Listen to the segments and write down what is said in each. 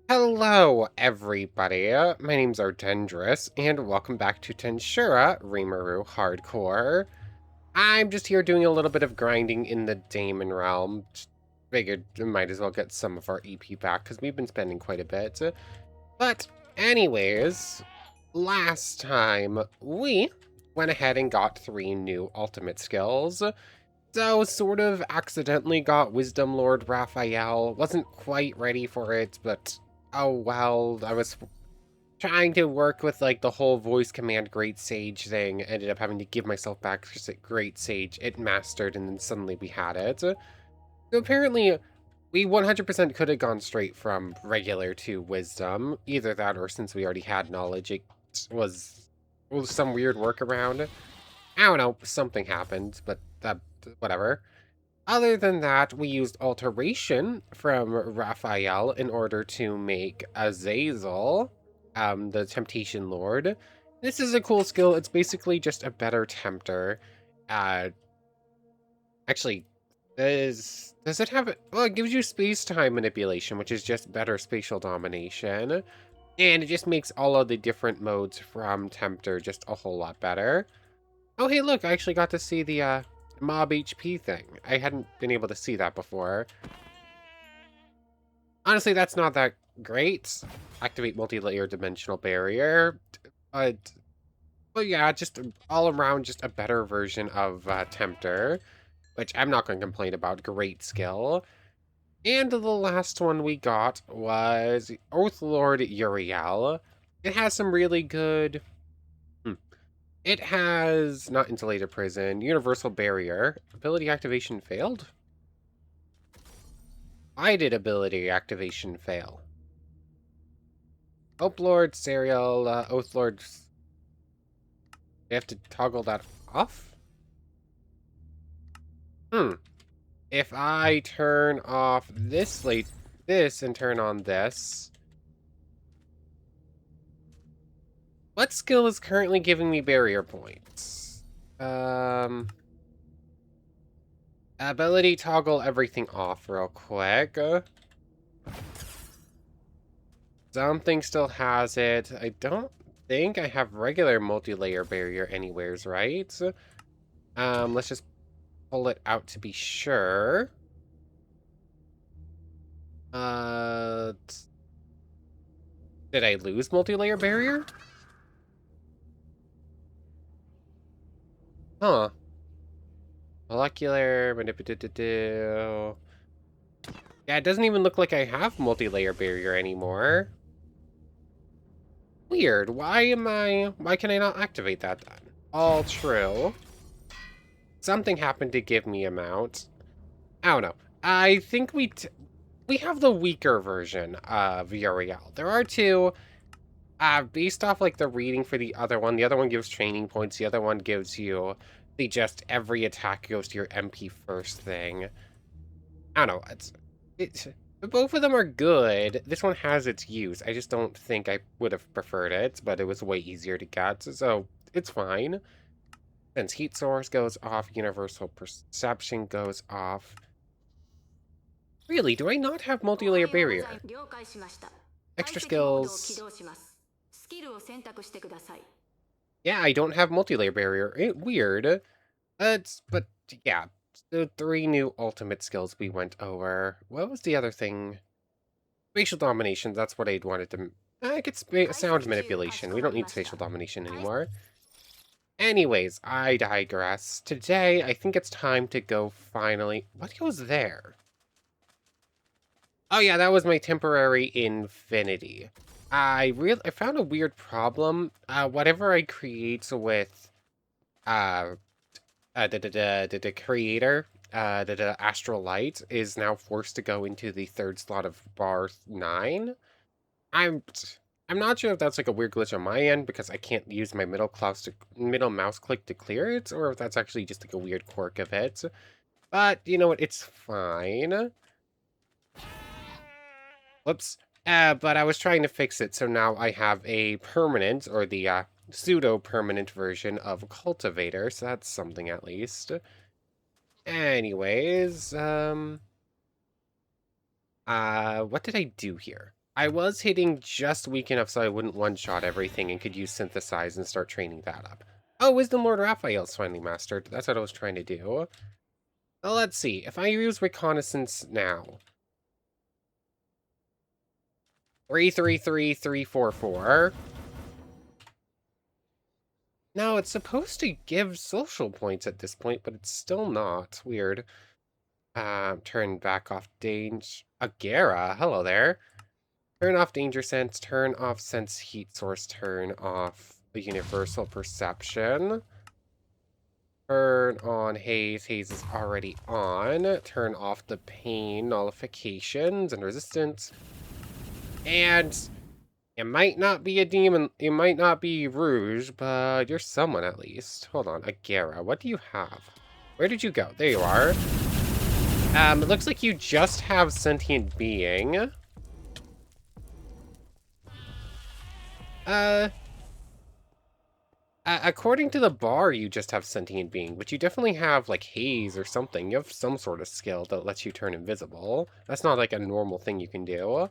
Hello, everybody. My name's Ardendris, and welcome back to Tensura Rimuru Hardcore. I'm just here doing a little bit of grinding in the Daemon realm. Just figured we might as well get some of our EP back, because we've been spending quite a bit. But, anyways, last time we went ahead and got 3 new ultimate skills. So, sort of accidentally got Wisdom Lord Raphael. Wasn't quite ready for it, but oh well. I was trying to work with like the whole voice command Great Sage thing. Ended up having to give myself back just at Great Sage. It mastered, and then suddenly we had it. So apparently, we 100% could have gone straight from regular to Wisdom. Either that, or since we already had knowledge, it was some weird workaround. I don't know, something happened, but whatever. Other than that, we used Alteration from Raphael in order to make Azazel, the Temptation Lord. This is a cool skill. It's basically just a better tempter. Uh, actually, does it have... Well, it gives you space-time manipulation, which is just better spatial domination. And it just makes all of the different modes from Tempter just a whole lot better. Oh, hey, look, I actually got to see the mob HP thing. I hadn't been able to see that before. Honestly, that's not that great. Activate multi-layer dimensional barrier. But, yeah, just all around just a better version of Tempter, which I'm not going to complain about. Great skill. And the last one we got was Oath Lord Uriel. It has some really good... It has not insulated prison, universal barrier, ability activation failed? I did ability activation fail. Hope Lord, Serial, Oath Lord. We have to toggle that off? If I turn off this and turn on this. What skill is currently giving me barrier points? Ability toggle everything off real quick. Something still has it. I don't think I have regular multi-layer barrier anywheres, right? Let's just pull it out to be sure. Did I lose multi-layer barrier? Huh. Molecular manipulative. Yeah, it doesn't even look like I have multi-layer barrier anymore. Weird. Why can I not activate that then? All true. Something happened to give me a mount. I don't know. I think we have the weaker version of Uriel. There are two. Based off like the reading for the other one gives training points. The other one gives you the just every attack goes to your MP first thing. I don't know. It's both of them are good. This one has its use. I just don't think I would have preferred it, but it was way easier to get, so it's fine. Since Heat Source goes off, Universal Perception goes off. Really, do I not have multi-layer barrier? Extra skills. Yeah, I don't have multi-layer barrier. Weird. But yeah, the 3 new ultimate skills we went over. What was the other thing? Spatial domination, that's what I'd wanted to... I get sound manipulation. We don't need spatial domination anymore. Anyways, I digress. Today, I think it's time to go finally... What goes there? Oh yeah, that was my temporary infinity. I found a weird problem. Whatever I create with the creator, the astral light is now forced to go into the 3rd slot of bar 9. I'm not sure if that's like a weird glitch on my end because I can't use my middle mouse click to clear it, or if that's actually just like a weird quirk of it. But you know what? It's fine. Whoops. But I was trying to fix it, so now I have a permanent, or the pseudo-permanent version of Cultivator, so that's something at least. Anyways, what did I do here? I was hitting just weak enough so I wouldn't one-shot everything and could use Synthesize and start training that up. Oh, Wisdom Lord Raphael's finally mastered. That's what I was trying to do. Well, let's see. If I use Reconnaissance now. 333-344. No, it's supposed to give social points at this point, but it's still not. Weird. Turn back off danger. Agera, hello there. Turn off danger sense, turn off sense heat source, turn off the universal perception. Turn on haze, haze is already on. Turn off the pain nullifications and resistance. And it might not be a demon, it might not be Rouge, but you're someone at least. Hold on, Agera, what do you have? Where did you go? There you are. It looks like you just have sentient being. According to the bar, you just have sentient being, but you definitely have, like, haze or something. You have some sort of skill that lets you turn invisible. That's not, like, a normal thing you can do.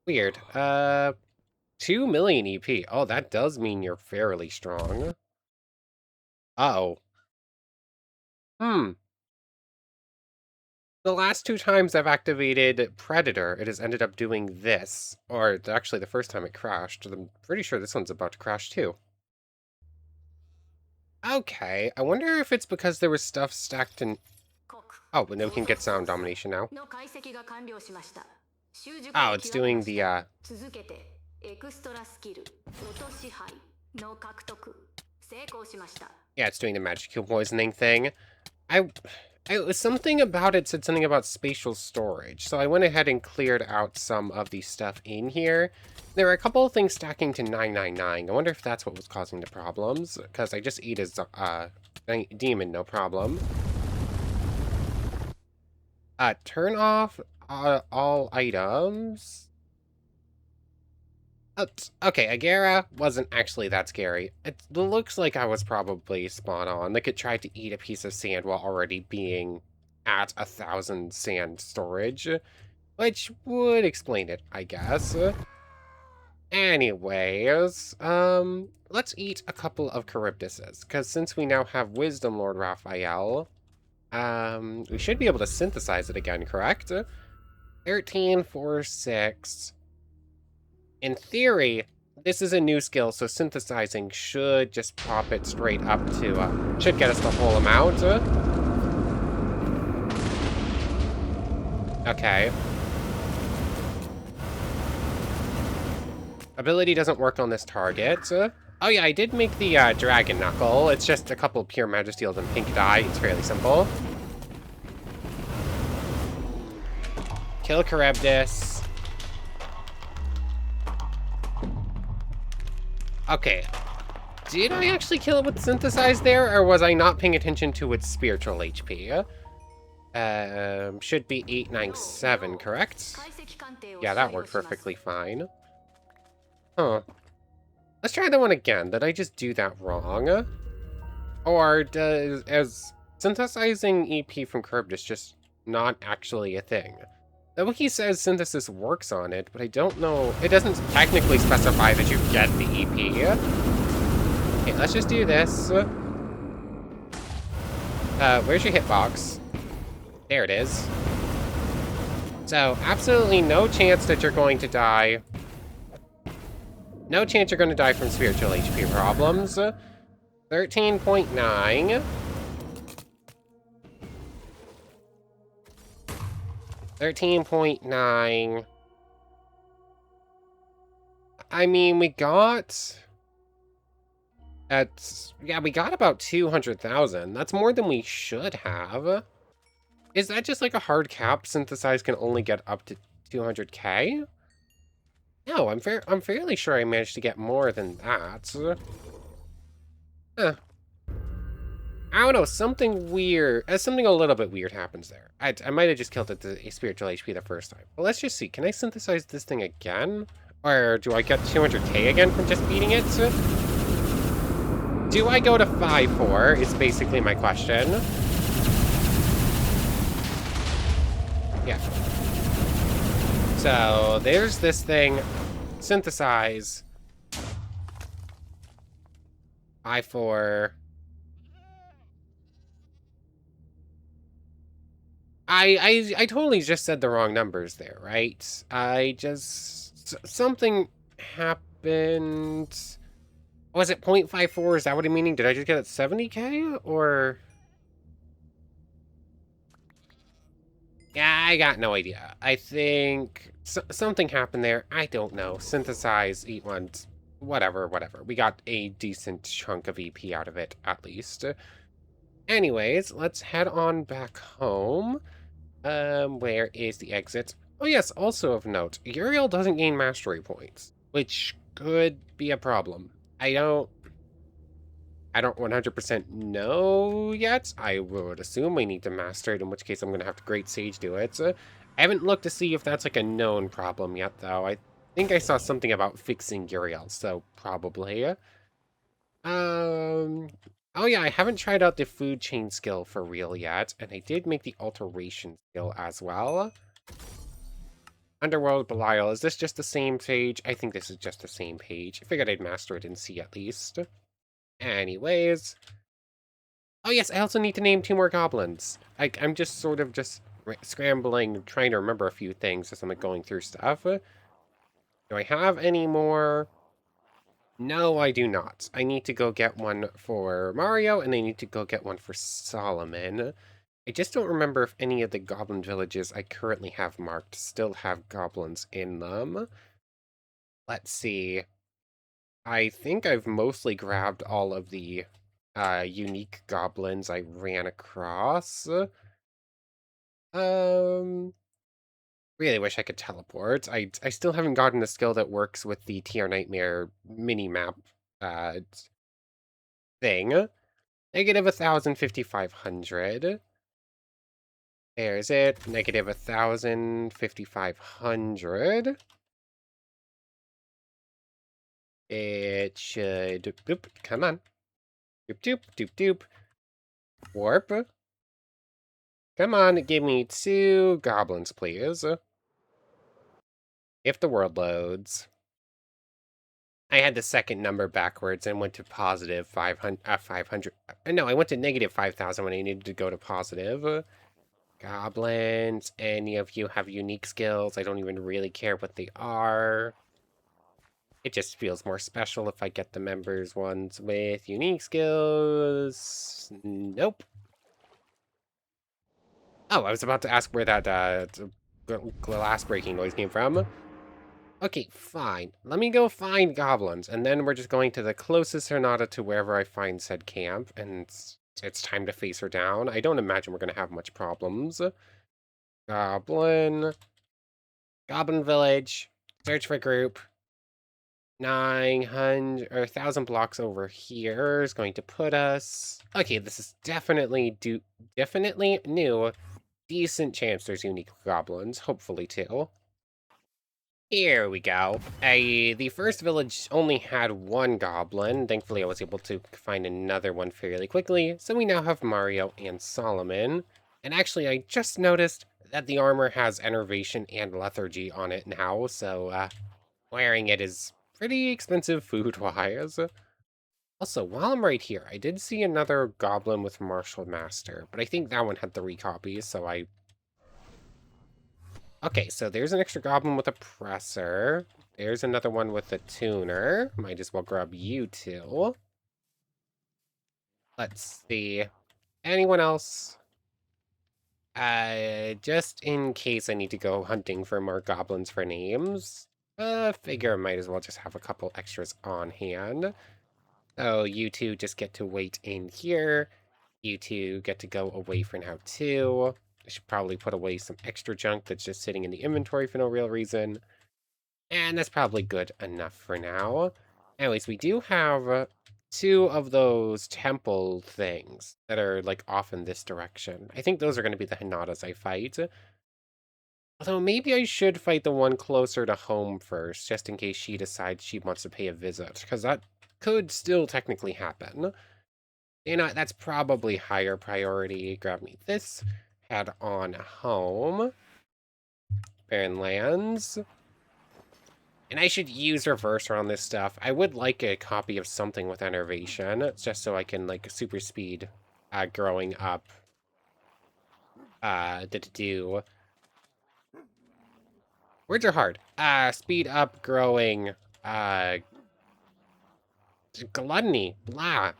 Weird. 2 million EP. Oh, that does mean you're fairly strong. Uh-oh. The last 2 times I've activated Predator, it has ended up doing this. Or, actually, the first time it crashed. I'm pretty sure this one's about to crash, too. Okay, I wonder if it's because there was stuff stacked in... Oh, but then we can get sound domination now. Oh, it's doing the, Yeah, it's doing the magical poisoning thing. It was something about it said something about spatial storage, so I went ahead and cleared out some of the stuff in here. There are a couple of things stacking to 999. I wonder if that's what was causing the problems, because I just eat a demon, no problem. Turn off all items. Okay, Agera wasn't actually that scary. It looks like I was probably spot on. Like, it tried to eat a piece of sand while already being at 1,000 sand storage, which would explain it, I guess. Anyways, let's eat a couple of Charybdises, because since we now have Wisdom Lord Raphael, we should be able to synthesize it again, correct? 13, 4, 6... In theory, this is a new skill, so synthesizing should just pop it straight up to, should get us the whole amount. Okay. Ability doesn't work on this target. Oh yeah, I did make the Dragon Knuckle. It's just a couple Pure Magisteals and pink dye. It's fairly simple. Kill Charybdis. Okay, did I actually kill it with Synthesize there, or was I not paying attention to its spiritual HP? Should be 897, correct? Yeah, that worked perfectly fine. Huh. Let's try that one again. Did I just do that wrong? Or is synthesizing EP from Charybdis just not actually a thing? The wiki says synthesis works on it, but I don't know. It doesn't technically specify that you get the EP. Okay, let's just do this. Where's your hitbox? There it is. So, absolutely no chance that you're going to die. No chance you're going to die from spiritual HP problems. 13.9. 13.9. I mean, we got we got about 200,000. That's more than we should have. Is that just like a hard cap? Synthesize can only get up to 200k? No, I'm fairly sure I managed to get more than that. Huh. I don't know, something weird, something a little bit weird happens there. I might have just killed it to a spiritual HP the first time. Well, let's just see. Can I synthesize this thing again? Or do I get 200k again from just beating it? Do I go to 5-4 is basically my question. Yeah. So, there's this thing. Synthesize. I4. I totally just said the wrong numbers there, right? Something happened. Was it 0.54? Is that what I'm meaning? Did I just get it 70k? Or... Yeah, I got no idea. I think something happened there. I don't know. Synthesize, eat once. Whatever. We got a decent chunk of EP out of it, at least. Anyways, let's head on back home. Where is the exit? Oh yes, also of note, Uriel doesn't gain mastery points, which could be a problem. I don't 100% know yet. I would assume we need to master it, in which case I'm going to have to Great Sage do it. I haven't looked to see if that's like a known problem yet, though. I think I saw something about fixing Uriel, so probably. Um, oh yeah, I haven't tried out the food chain skill for real yet, and I did make the alteration skill as well. Underworld Belial, is this just the same page? I think this is just the same page. I figured I'd master it and see at least. Anyways. Oh yes, I also need to name 2 more goblins. I'm just sort of just scrambling, trying to remember a few things as I'm going through stuff. Do I have any more? No, I do not. I need to go get one for Mario, and I need to go get one for Solomon. I just don't remember if any of the goblin villages I currently have marked still have goblins in them. Let's see. I think I've mostly grabbed all of the unique goblins I ran across. Really wish I could teleport. I still haven't gotten a skill that works with the TR Nightmare mini-map thing. Negative 1,000, 5,500. There's it. Negative 1,000, 5,500. It should... Boop, come on. Doop, doop, doop, doop. Warp. Come on, give me 2 goblins, please. If the world loads. I had the second number backwards and went to positive 500. 500. No, I went to negative 5,000 when I needed to go to positive. Goblins, any of you have unique skills? I don't even really care what they are. It just feels more special if I get the members ones with unique skills. Nope. Oh, I was about to ask where that glass breaking noise came from. Okay, fine. Let me go find goblins, and then we're just going to the closest Hinata to wherever I find said camp, and it's time to face her down. I don't imagine we're going to have much problems. Goblin. Goblin village. Search for group. 900 or 1,000 blocks over here is going to put us... Okay, this is definitely new. Decent chance there's unique goblins, hopefully too. Here we go. The first village only had 1 goblin. Thankfully, I was able to find another one fairly quickly. So we now have Mario and Solomon. And actually, I just noticed that the armor has enervation and lethargy on it now. So wearing it is pretty expensive food-wise. Also, while I'm right here, I did see another goblin with Martial Master. But I think that one had 3 copies, so I... Okay, so there's an extra goblin with a presser. There's another one with a tuner. Might as well grab you 2. Let's see. Anyone else? Just in case I need to go hunting for more goblins for names. Figure I might as well just have a couple extras on hand. So you 2 just get to wait in here. You 2 get to go away for now too. I should probably put away some extra junk that's just sitting in the inventory for no real reason. And that's probably good enough for now. Anyways, we do have 2 of those temple things that are, like, off in this direction. I think those are going to be the Hinatas I fight. Although maybe I should fight the one closer to home first, just in case she decides she wants to pay a visit, because that could still technically happen. You know, that's probably higher priority. Grab me this. Head on home. Barren lands. And I should use reverser on this stuff. I would like a copy of something with enervation, just so I can, like, super speed growing up. Do. Words are hard. Speed up growing, gluttony, blah.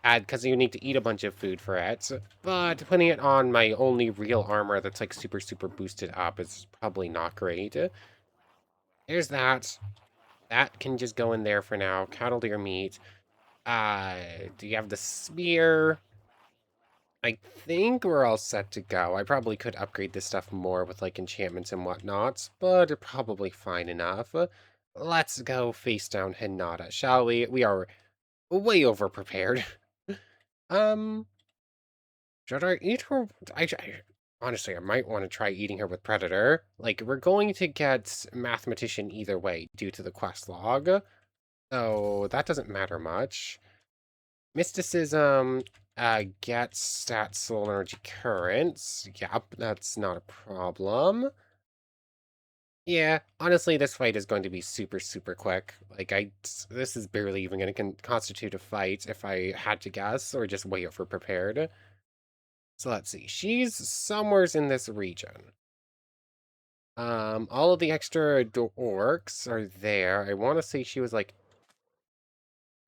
Because you need to eat a bunch of food for it. But putting it on my only real armor that's, like, super, super boosted up is probably not great. There's that. That can just go in there for now. Cattle deer meat. Do you have the spear? I think we're all set to go. I probably could upgrade this stuff more with, like, enchantments and whatnot, but it's probably fine enough. Let's go face down Hinata, shall we? We are way over prepared. Um, should I eat her? Honestly, I might want to try eating her with Predator. Like, we're going to get Mathematician either way due to the quest log, so that doesn't matter much. Mysticism gets stats soul energy currents. Yep, that's not a problem. Yeah, honestly, this fight is going to be super, super quick. Like, this is barely even going to constitute a fight if I had to guess, or just way over prepared. So let's see. She's somewheres in this region. All of the extra orcs are there. I want to say she was like,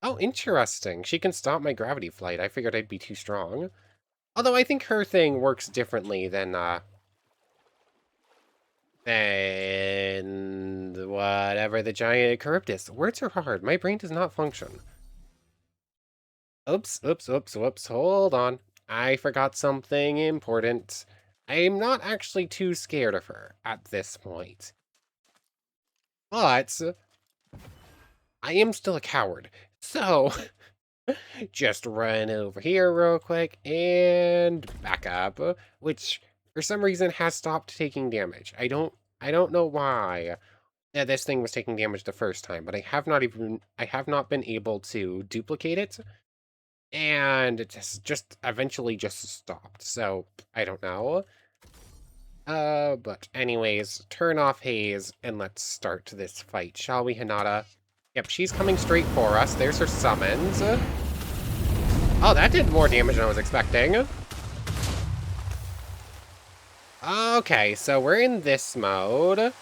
oh, interesting. She can stop my gravity flight. I figured I'd be too strong. Although I think her thing works differently than whatever the giant Charybdis. Words are hard. My brain does not function. Oops, oops, oops, whoops. Hold on. I forgot something important. I'm not actually too scared of her at this point. But I am still a coward. So just run over here real quick and back up, which for some reason has stopped taking damage. I don't know why. Yeah, this thing was taking damage the first time, but I have not been able to duplicate it, and it just eventually just stopped. So I don't know. But anyways, turn off haze and let's start this fight, shall we, Hinata? Yep, she's coming straight for us. There's her summons. Oh, that did more damage than I was expecting. Okay, so we're in this mode.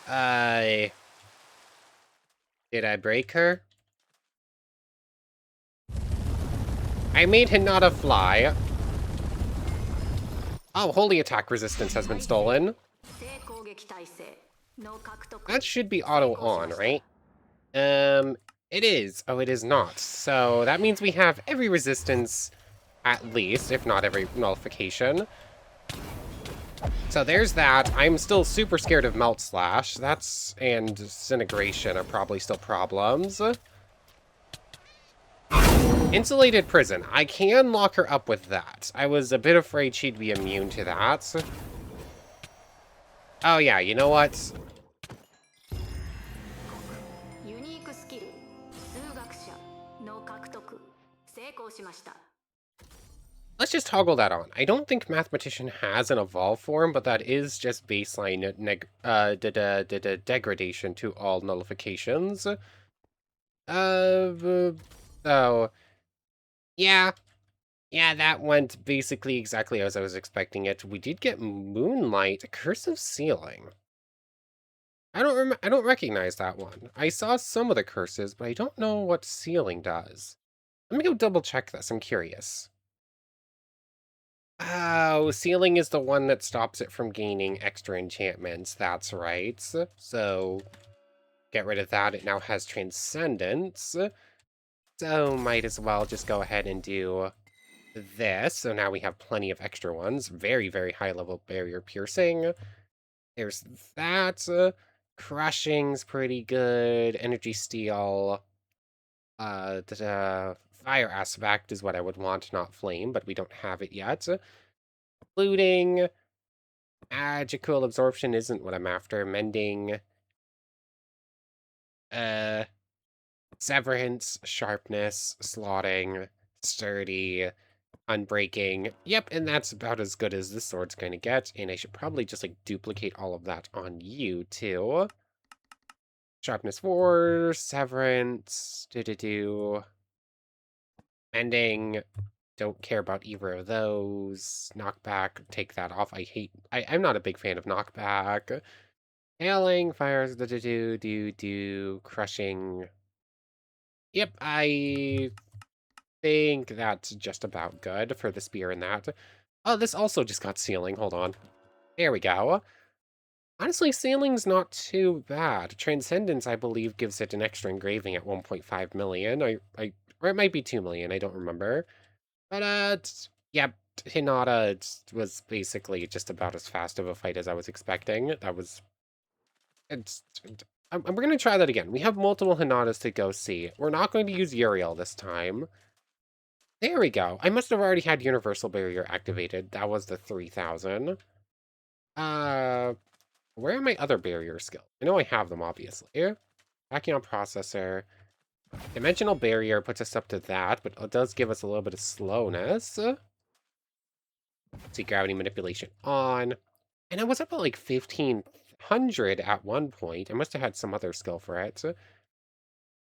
Did I break her? I made Hinata fly. Oh, holy attack resistance has been stolen. That should be auto on, right? It is. Oh, it is not. So that means we have every resistance, at least, if not every nullification. So there's that. I'm still super scared of Melt Slash. And Disintegration are probably still problems. Insulated Prison. I can lock her up with that. I was a bit afraid she'd be immune to that. Oh yeah, you know what? Let's just toggle that on. I don't think Mathematician has an evolve form, but that is just baseline degradation to all nullifications. So, yeah. Yeah, that went basically exactly as I was expecting it. We did get Moonlight, Curse of Sealing. I don't recognize that one. I saw some of the curses, but I don't know what sealing does. Let me go double check this. I'm curious. Oh, sealing is the one that stops it from gaining extra enchantments. That's right. So, get rid of that. It now has Transcendence. So, might as well just go ahead and do this. So now we have plenty of extra ones. Very, very high level barrier piercing. There's that. Crushing's pretty good. Energy steal. Fire aspect is what I would want, not flame, but we don't have it yet. Looting. Magical absorption isn't what I'm after. Mending. Severance, sharpness, slotting, sturdy. Unbreaking. Yep, and that's about as good as this sword's going to get. And I should probably just, like, duplicate all of that on you, too. Sharpness 4, Severance, do-do-do. Ending. Don't care about either of those. Knockback, take that off. I'm not a big fan of knockback. Hailing, fires, do-do-do, crushing. Yep, I think that's just about good for the spear and that. Oh, this also just got sealing. Hold on. There we go. Honestly, sealing's not too bad. Transcendence, I believe, gives it an extra engraving at 1.5 million. Or it might be 2 million. I don't remember. But, yeah, Hinata was basically just about as fast of a fight as I was expecting. That was... It's, we're going to try that again. We have multiple Hinatas to go see. We're not going to use Uriel this time. There we go. I must have already had Universal Barrier activated. That was the 3000. Where are my other barrier skills? I know I have them, obviously. Tachyon Processor. Dimensional Barrier puts us up to that, but it does give us a little bit of slowness. See, Gravity Manipulation on. And I was up at like 1500 at one point. I must have had some other skill for it.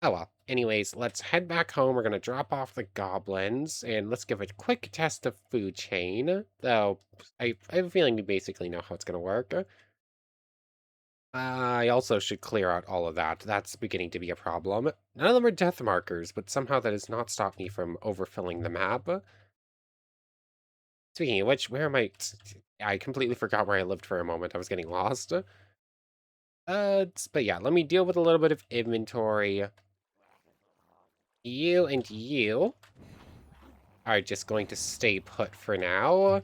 Oh well. Anyways, let's head back home. We're going to drop off the goblins, and let's give a quick test of Food Chain. Though, I have a feeling we basically know how it's going to work. I also should clear out all of that. That's beginning to be a problem. None of them are death markers, but somehow that has not stopped me from overfilling the map. Speaking of which, where am I? I completely forgot where I lived for a moment. I was getting lost. But yeah, let me deal with a little bit of inventory. You and you are just going to stay put for now.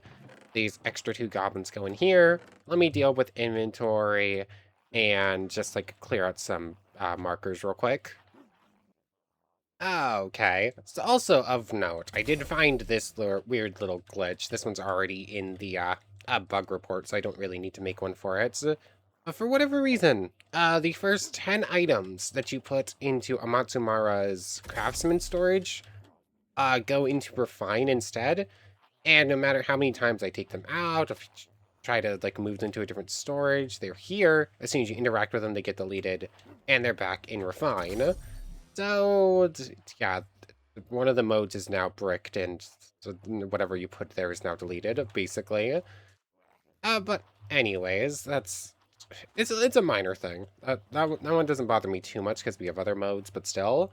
These extra 2 goblins go in here. Let me deal with inventory and just like clear out some markers real quick. Okay. So also of note, I did find this weird little glitch. This one's already in the bug report, so I don't really need to make one for it. But for whatever reason, the first 10 items that you put into Amatsumara's craftsman storage go into refine instead. And no matter how many times I take them out, if you try to like move them to a different storage, they're here. As soon as you interact with them, they get deleted, and they're back in refine. So yeah, one of the modes is now bricked, and so whatever you put there is now deleted, basically. But anyways, it's a minor thing. That one doesn't bother me too much because we have other modes, but still.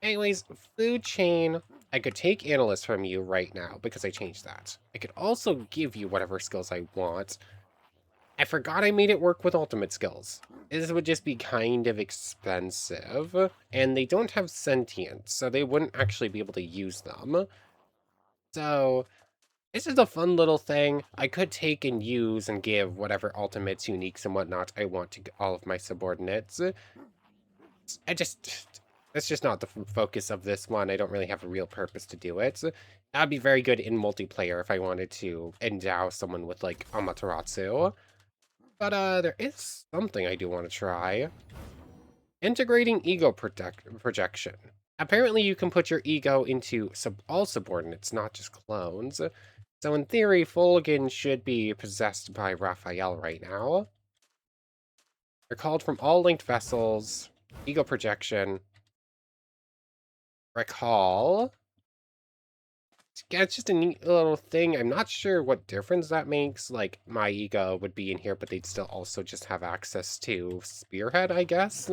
Anyways, Food Chain, I could take Analyst from you right now because I changed that. I could also give you whatever skills I want. I forgot I made it work with ultimate skills. This would just be kind of expensive, and they don't have sentience, so they wouldn't actually be able to use them. So, this is a fun little thing. I could take and use and give whatever ultimates, uniques, and whatnot I want to all of my subordinates. That's just not the focus of this one. I don't really have a real purpose to do it. That'd be very good in multiplayer if I wanted to endow someone with, like, Amaterasu. But, there is something I do want to try. Integrating ego projection. Apparently you can put your ego into all subordinates, not just clones. So in theory, Fulgen should be possessed by Raphael right now. Recalled from all linked vessels. Ego projection. Recall. Yeah, it's just a neat little thing. I'm not sure what difference that makes. Like, my ego would be in here, but they'd still also just have access to Spearhead, I guess?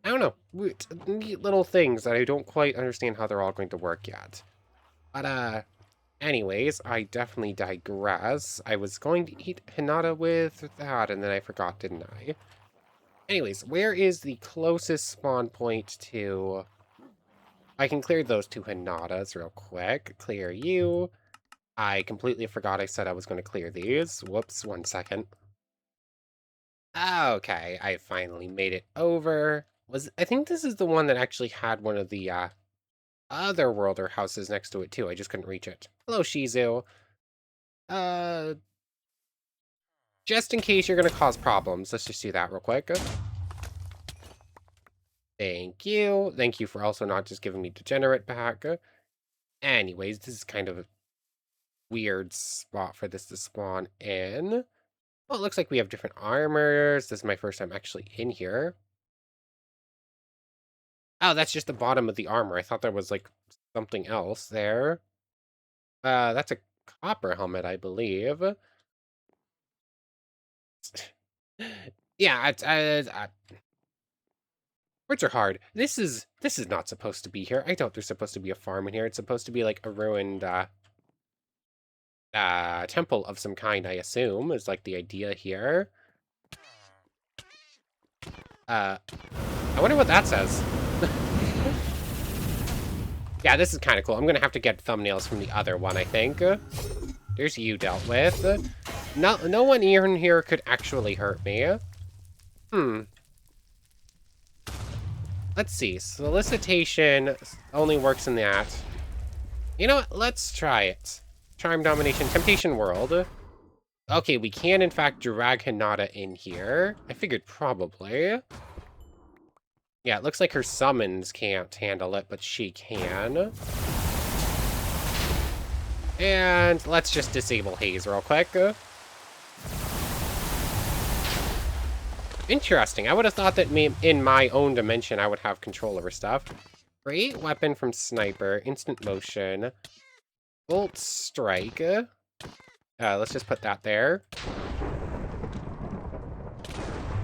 I don't know. Neat little things that I don't quite understand how they're all going to work yet. But, anyways, I definitely digress. I was going to eat Hinata with that, and then I forgot, didn't I? Anyways, where is the closest spawn point to... I can clear those 2 Hinatas real quick. Clear you. I completely forgot I said I was going to clear these. Whoops, 1 second. Okay, I finally made it over. I think this is the one that actually had one of the other worlder houses next to it too. I just couldn't reach it. Hello, Shizu. Uh, just in case you're going to cause problems, let's just do that real quick. Thank you. Thank you for also not just giving me Degenerate back. Anyways, this is kind of a weird spot for this to spawn in. Well, it looks like we have different armors. This is my first time actually in here. Oh, that's just the bottom of the armor. I thought there was, like, something else there. That's a copper helmet, I believe. Yeah, words are hard. This is not supposed to be here. I doubt there's supposed to be a farm in here. It's supposed to be, like, a ruined, temple of some kind, I assume, is, like, the idea here. I wonder what that says. Yeah, this is kind of cool. I'm gonna have to get thumbnails from the other one, I think. There's you dealt with. No one in here could actually hurt me. Hmm. Let's see. Solicitation only works in that. You know what? Let's try it. Charm, domination, temptation world. Okay, we can in fact drag Hinata in here. I figured probably. Yeah, it looks like her summons can't handle it, but she can. And let's just disable Haze real quick. Interesting. I would have thought that in my own dimension, I would have control over stuff. Great weapon from Sniper. Instant motion. Bolt strike. Let's just put that there.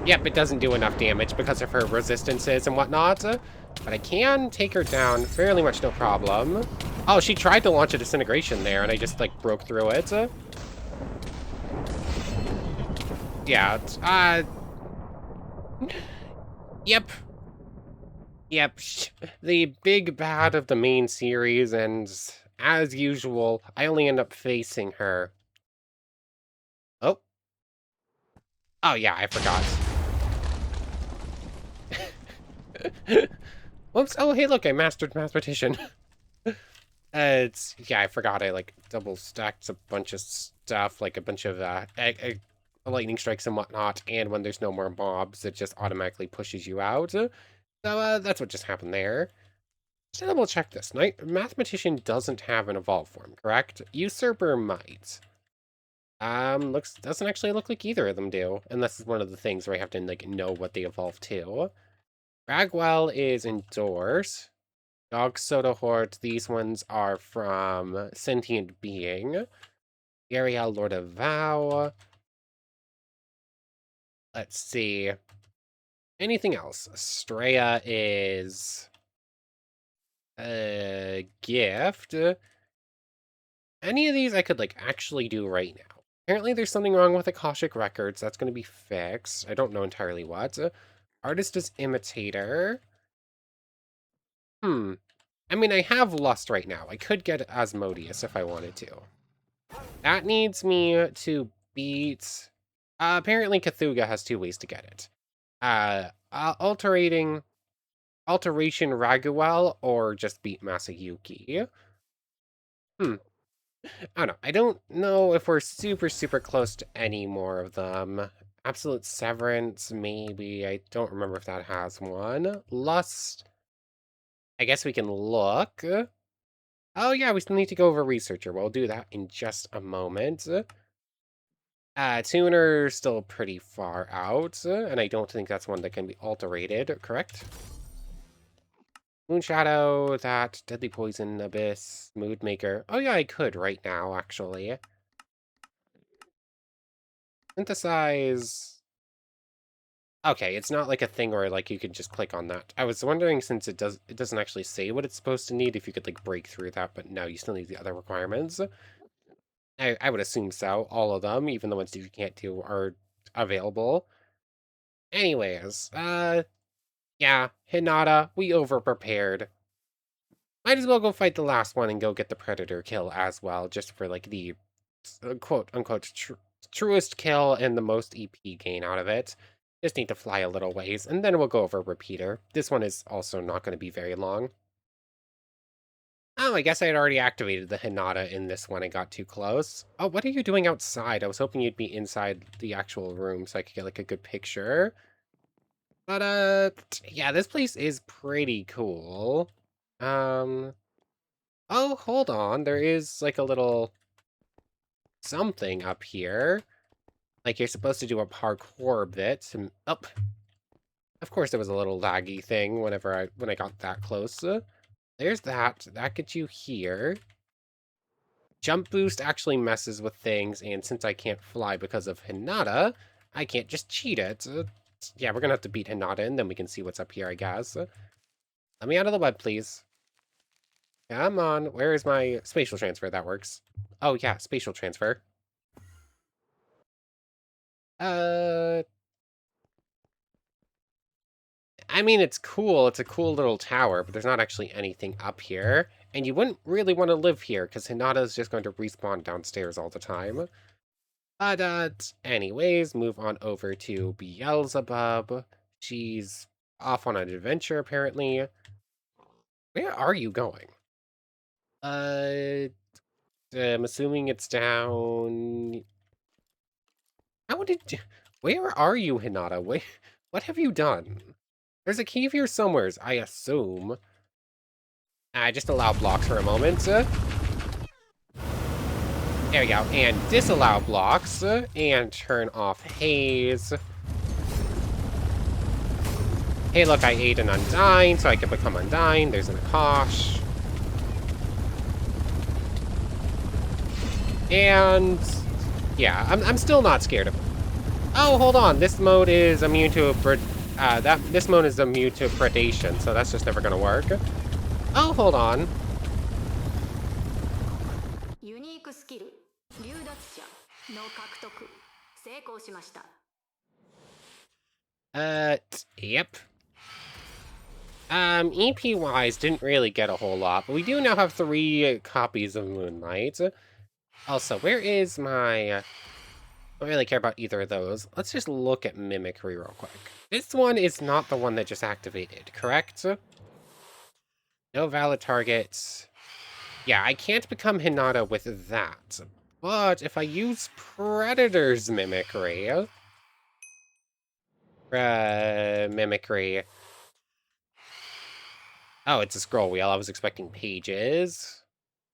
Yep, it doesn't do enough damage because of her resistances and whatnot. But I can take her down fairly much no problem. Oh, she tried to launch a disintegration there, and I just, like, broke through it. Yeah, Yep. Yep. The big bad of the main series, and as usual, I only end up facing her. Oh. Oh, yeah, I forgot. Whoops. Oh, hey, look, I mastered Mathematician. Yeah, I forgot I, like, double stacked a bunch of stuff, like a bunch of, lightning strikes and whatnot, and when there's no more mobs, it just automatically pushes you out. So, that's what just happened there. Just double check this. Mathematician doesn't have an evolve form, correct? Usurper might. Doesn't actually look like either of them do, unless it's one of the things where I have to, like, know what they evolve to. Ragwell is indoors. Dog Soda Hort, these ones are from Sentient Being. Ariel, Lord of Vow. Let's see. Anything else? Straya is a gift. Any of these I could, like, actually do right now. Apparently there's something wrong with Akashic Records. That's going to be fixed. I don't know entirely what. Artist is Imitator. Hmm. I mean, I have Lust right now. I could get Asmodeus if I wanted to. That needs me to beat... apparently Cthulhu has two ways to get it. Alteration Raguel, or just beat Masayuki. Hmm. I don't know. I don't know if we're super, super close to any more of them. Absolute Severance, maybe. I don't remember if that has one. Lust. I guess we can look. Oh, yeah, we still need to go over Researcher. We'll do that in just a moment. Tuner still pretty far out, and I don't think that's one that can be alterated, correct? Moonshadow, that, Deadly Poison, Abyss, Mood Maker. Oh yeah, I could right now, actually. Synthesize. Okay, it's not like a thing where, like, you could just click on that. I was wondering, since it doesn't actually say what it's supposed to need, if you could, like, break through that, but no, you still need the other requirements. I would assume so. All of them, even the ones that you can't do, are available. Anyways, yeah, Hinata, we over-prepared. Might as well go fight the last one and go get the Predator kill as well, just for, like, the quote-unquote truest kill and the most EP gain out of it. Just need to fly a little ways, and then we'll go over Repeater. This one is also not going to be very long. Oh, I guess I had already activated the Hinata in this one. I got too close. Oh, what are you doing outside? I was hoping you'd be inside the actual room so I could get, like, a good picture. But, yeah, this place is pretty cool. Oh, Oh, hold on. There is, like, a little something up here. Like, you're supposed to do a parkour bit. And, oh, of course there was a little laggy thing when I got that close. There's that. That gets you here. Jump boost actually messes with things, and since I can't fly because of Hinata, I can't just cheat it. Yeah, we're gonna have to beat Hinata, and then we can see what's up here, I guess. Let me out of the web, please. Come on. Where is my spatial transfer? That works. Oh, yeah, spatial transfer. I mean, it's cool. It's a cool little tower, but there's not actually anything up here. And you wouldn't really want to live here, because Hinata is just going to respawn downstairs all the time. But, anyways, move on over to Beelzebub. She's off on an adventure, apparently. Where are you going? I'm assuming it's down... How did you... Where are you, Hinata? What have you done? There's a cave here somewheres, I assume. Just allow blocks for a moment. There we go. And disallow blocks. And turn off haze. Hey, look, I ate an Undyne, so I can become Undyne. There's an Akash. And... yeah, I'm still not scared of it. Oh, hold on. This mode is immune to... this mode is immune to predation, so that's just never gonna work. Oh, hold on. Unique skill. 流脱者の獲得成功しました。 Yep. EP-wise, didn't really get a whole lot, but we do now have 3 copies of Moonlight. Also, where is my... I don't really care about either of those. Let's just look at Mimicry real quick. This one is not the one that just activated, correct? No valid targets. Yeah, I can't become Hinata with that. But if I use Predator's Mimicry... Mimicry... Oh, it's a scroll wheel. I was expecting pages.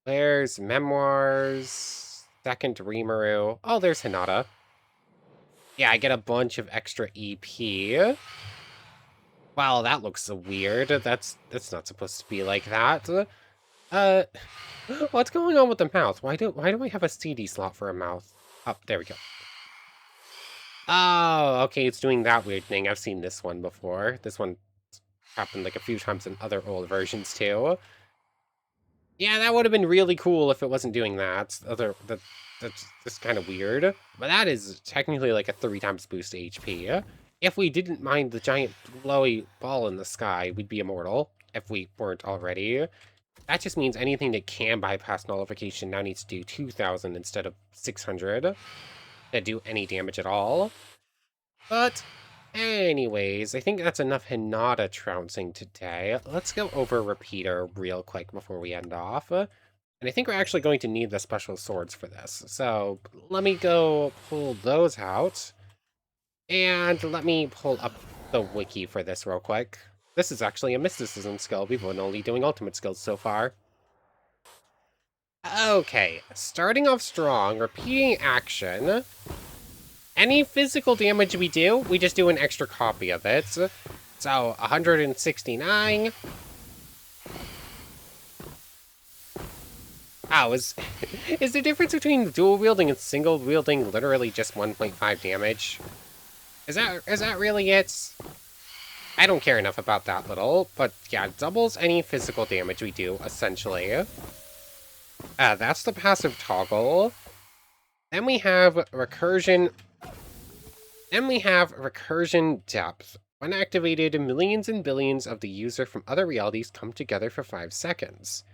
There's Memoirs. Second Rimuru. Oh, there's Hinata. Yeah, I get a bunch of extra EP. Wow, that looks so weird. That's not supposed to be like that. What's going on with the mouth? Why do I have a CD slot for a mouth? Oh, there we go. Oh, okay, it's doing that weird thing. I've seen this one before. This one happened like a few times in other old versions too. Yeah, that would have been really cool if it wasn't doing that. That's just kind of weird. But that is technically like a 3 times boost to HP. If we didn't mind the giant glowy ball in the sky, we'd be immortal. If we weren't already. That just means anything that can bypass nullification now needs to do 2,000 instead of 600 to do any damage at all. But anyways, I think that's enough Hinata trouncing today. Let's go over Repeater real quick before we end off. And I think we're actually going to need the special swords for this. So let me go pull those out. And let me pull up the wiki for this real quick. This is actually a Mysticism skill. We've been only doing ultimate skills so far. Okay, starting off strong, repeating action. Any physical damage we do, we just do an extra copy of it. So, 169. Oh, is the difference between dual wielding and single wielding literally just 1.5 damage? Is that really it? I don't care enough about that little, but yeah, doubles any physical damage we do, essentially. That's the passive toggle. Then we have recursion. Then we have recursion depth. When activated, millions and billions of the user from other realities come together for 5 seconds.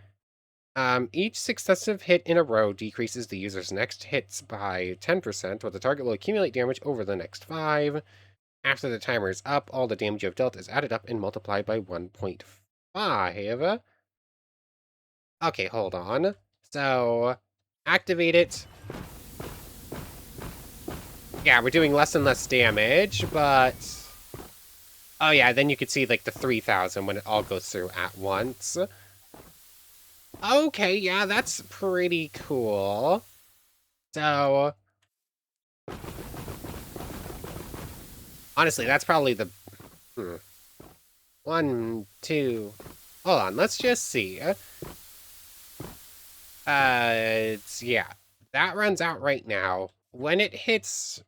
Each successive hit in a row decreases the user's next hits by 10%, but the target will accumulate damage over the next 5. After the timer is up, all the damage you have dealt is added up and multiplied by 1.5. Okay, hold on. So, activate it. Yeah, we're doing less and less damage, but... oh yeah, then you can see, like, the 3,000 when it all goes through at once. Okay, yeah, that's pretty cool. So, honestly, that's probably the... Hmm. One, two... Hold on, let's just see. Yeah. That runs out right now. When it hits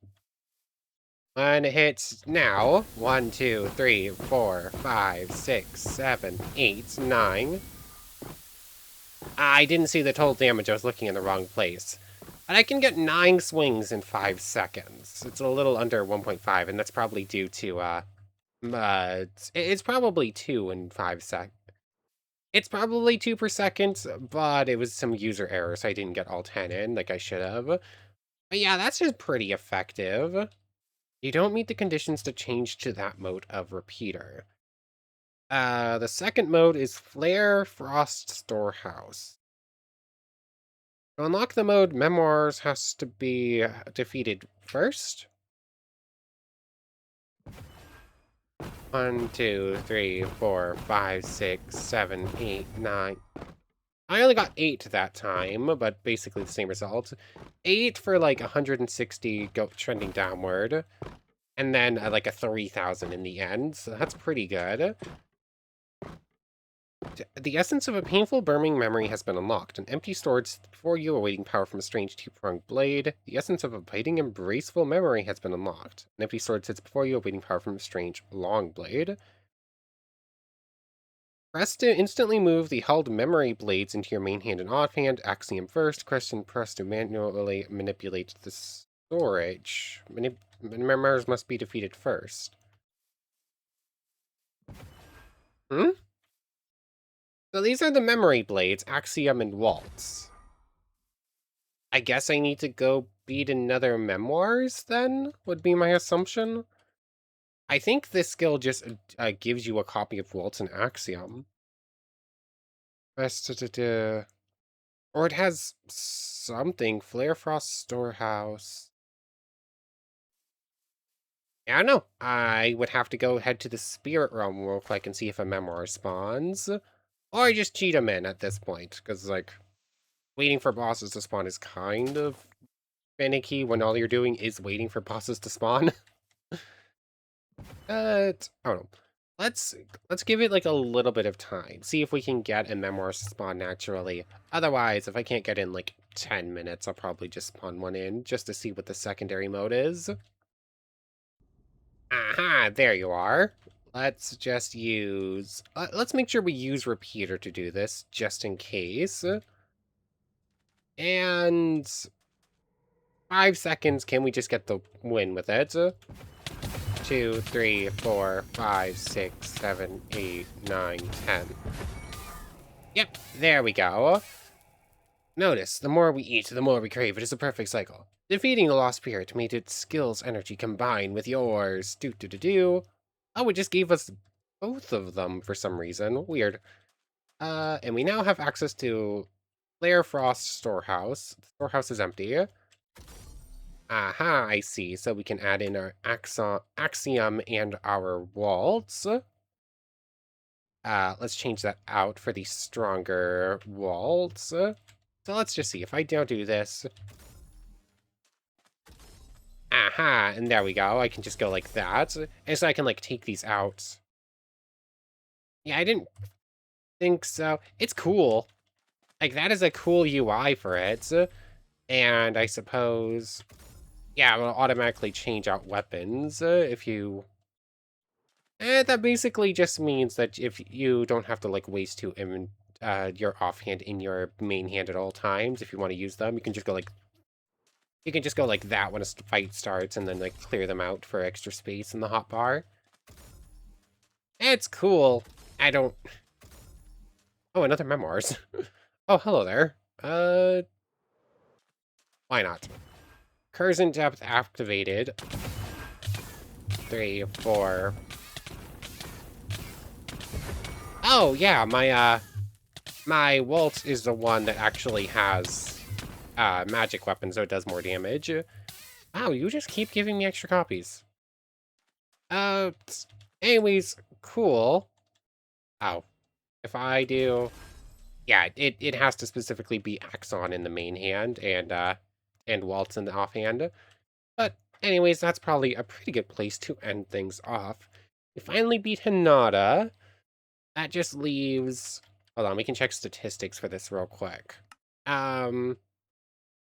now, 1, 2, 3, 4, 5, 6, 7, 8, 9. I didn't see the total damage, I was looking in the wrong place. And I can get 9 swings in 5 seconds. It's a little under 1.5, and that's probably due to, it's probably 2 in 5 seconds. It's probably 2 per second, but it was some user error, so I didn't get all 10 in like I should have. But yeah, that's just pretty effective. You don't meet the conditions to change to that mode of repeater. The second mode is Flare Frost Storehouse. To unlock the mode, Memoirs has to be defeated first. 1, 2, 3, 4, 5, 6, 7, 8, 9. I only got 8 that time, but basically the same result. 8 for like 160 go trending downward, and then like a 3,000 in the end, so that's pretty good. The essence of a painful burning memory has been unlocked. An empty storage before you awaiting power from a strange two-pronged blade. The essence of a biting embraceful memory has been unlocked. An empty sword sits before you awaiting power from a strange long blade. Press to instantly move the held memory blades into your main hand and offhand. Axiom first. Question press to manually manipulate the storage. Memories must be defeated first. Hmm? So these are the memory blades, Axiom and Waltz. I guess I need to go beat another Memoirs, then, would be my assumption. I think this skill just gives you a copy of Waltz and Axiom. Or it has something. Flare Frost Storehouse. Yeah, I don't know. I would have to go head to the Spirit Realm real quick and see if a Memoir spawns. Or I just cheat them in at this point, because, like, waiting for bosses to spawn is kind of finicky when all you're doing is waiting for bosses to spawn. I don't know. Let's give it like a little bit of time. See if we can get a memoir spawn naturally. Otherwise, if I can't get in like 10 minutes, I'll probably just spawn one in just to see what the secondary mode is. Aha, there you are. Let's just use... let's make sure we use repeater to do this, just in case. And 5 seconds, can we just get the win with it? 2, 3, 4, 5, 6, 7, 8, 9, 10. Yep, there we go. Notice, the more we eat, the more we crave. It is a perfect cycle. Defeating the lost spirit made its skills energy combine with yours. Do. Oh, it just gave us both of them for some reason. Weird. And we now have access to Flare Frost Storehouse. The storehouse is empty. Aha, I see. So we can add in our Axiom and our Waltz. Let's change that out for the stronger Waltz. So let's just see. If I don't do this... Aha, and there we go. I can just go like that. And so I can, like, take these out. Yeah, I didn't think so. It's cool. Like, that is a cool UI for it. And I suppose... Yeah, it will automatically change out weapons if you... that basically just means that if you don't have to, like, waste your offhand in your main hand at all times, if you want to use them, you can just go like... You can just go like that when a fight starts and then, like, clear them out for extra space in the hotbar. It's cool. I don't... Oh, another Memoirs. Oh, hello there. Why not? Curse depth activated. 3, 4. Oh, yeah, my Waltz is the one that actually has, magic weapons, so it does more damage. Wow, you just keep giving me extra copies. Uh, anyways, cool. Oh, if I do... Yeah, it has to specifically be Axon in the main hand and Waltz in the offhand. But anyways, that's probably a pretty good place to end things off. We finally beat Hinata. That just leaves. Hold on, we can check statistics for this real quick. Um,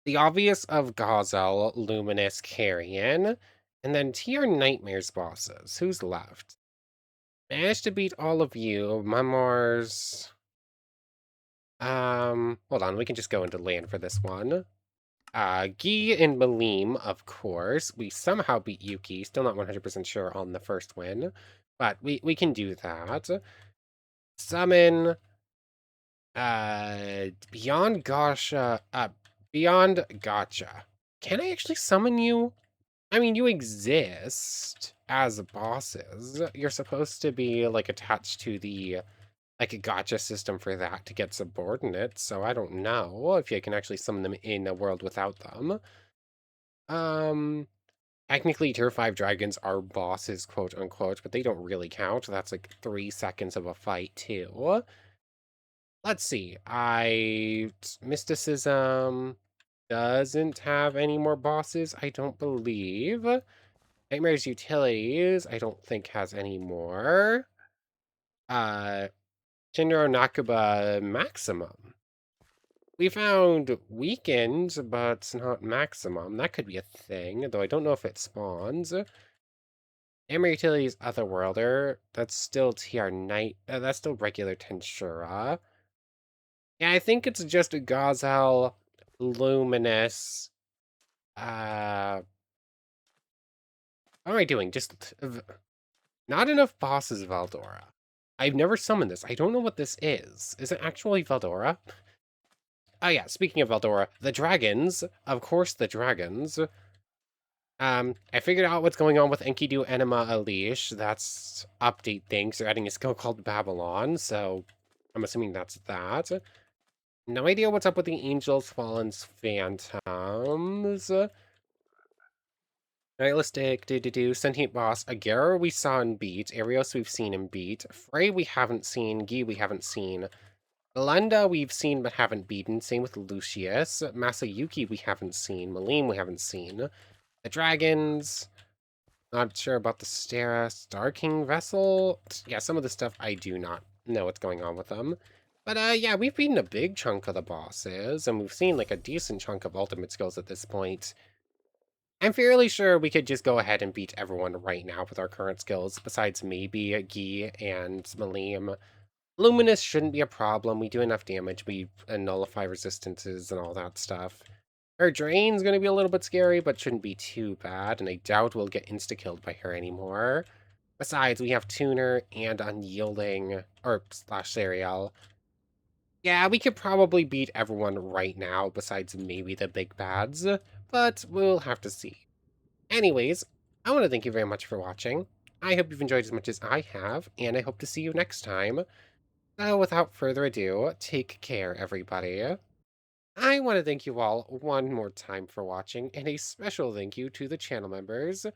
the obvious of Gazel, Luminous, Carrion, and then TR Nightmares bosses. Who's left? Managed to beat all of you. Memoirs. Hold on, we can just go into land for this one. Guy and Malim, of course. We somehow beat Yuki. Still not 100% sure on the first win, but we can do that. Summon, Beyond Gotcha, Beyond Gotcha. Can I actually summon you? I mean, you exist as bosses. You're supposed to be, like, attached to the, like, a gotcha system for that to get subordinates, so I don't know if you can actually summon them in a world without them. Um, Technically, tier 5 dragons are bosses, quote unquote, but they don't really count. That's like 3 seconds of a fight, too. Let's see. Mysticism doesn't have any more bosses, I don't believe. Nightmares Utilities, I don't think has any more. Uh, Shinro Nakuba Maximum. We found Weakened, but not Maximum. That could be a thing, though I don't know if it spawns. Hammer Utilities Otherworlder. That's still TR Night. That's still regular Tensura. Yeah, I think it's just a Gazel, Luminous. What am I doing? Just not enough bosses, Valdora. I've never summoned this. I don't know what this is. Is it actually Valdora? Oh yeah, speaking of Valdora, the dragons. Of course, the dragons. I figured out what's going on with Enkidu Enema Elish. That's update things. They're adding a skill called Babylon, so I'm assuming that's that. No idea what's up with the Angels, Fallen's Phantoms. Nihilistic, Sentient Boss. Agera we saw and beat. Arios we've seen and beat. Frey we haven't seen. Gi we haven't seen. Belinda we've seen but haven't beaten. Same with Lucius. Masayuki we haven't seen. Malim we haven't seen. The Dragons. Not sure about the Stera Star King vessel. Yeah, some of the stuff I do not know what's going on with them. But yeah, we've beaten a big chunk of the bosses, and we've seen like a decent chunk of ultimate skills at this point. I'm fairly sure we could just go ahead and beat everyone right now with our current skills, besides maybe Guy and Malim. Luminous shouldn't be a problem. We do enough damage. We nullify resistances and all that stuff. Her Drain's going to be a little bit scary, but shouldn't be too bad, and I doubt we'll get insta-killed by her anymore. Besides, we have Tuner and Unyielding, or slash Serial. Yeah, we could probably beat everyone right now, besides maybe the big bads, but we'll have to see. Anyways, I want to thank you very much for watching. I hope you've enjoyed as much as I have, and I hope to see you next time. So without further ado, take care, everybody. I want to thank you all one more time for watching, and a special thank you to the channel members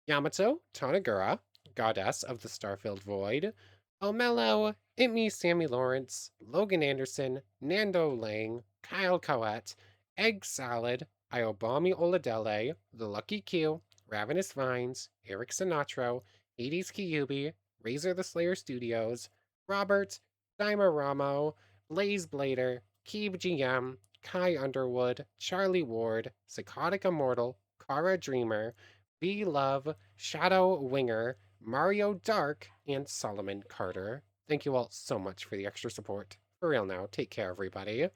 Yamato Tanagura, Goddess of the Starfilled Void, Omelo, Itme Sammy Lawrence, Logan Anderson, Nando Lang, Kyle Coette, Egg Salad, Iobami Oladele, The Lucky Q, Ravenous Vines, Eric Sinatro, Hades Kyubi, Razor the Slayer Studios, Robert, Dimer Ramo, Blaze Blader, Keeb GM, Kai Underwood, Charlie Ward, Psychotic Immortal, Kara Dreamer, B Love, Shadow Winger, Mario Dark, and Solomon Carter. Thank you all so much for the extra support. For real now, take care, everybody.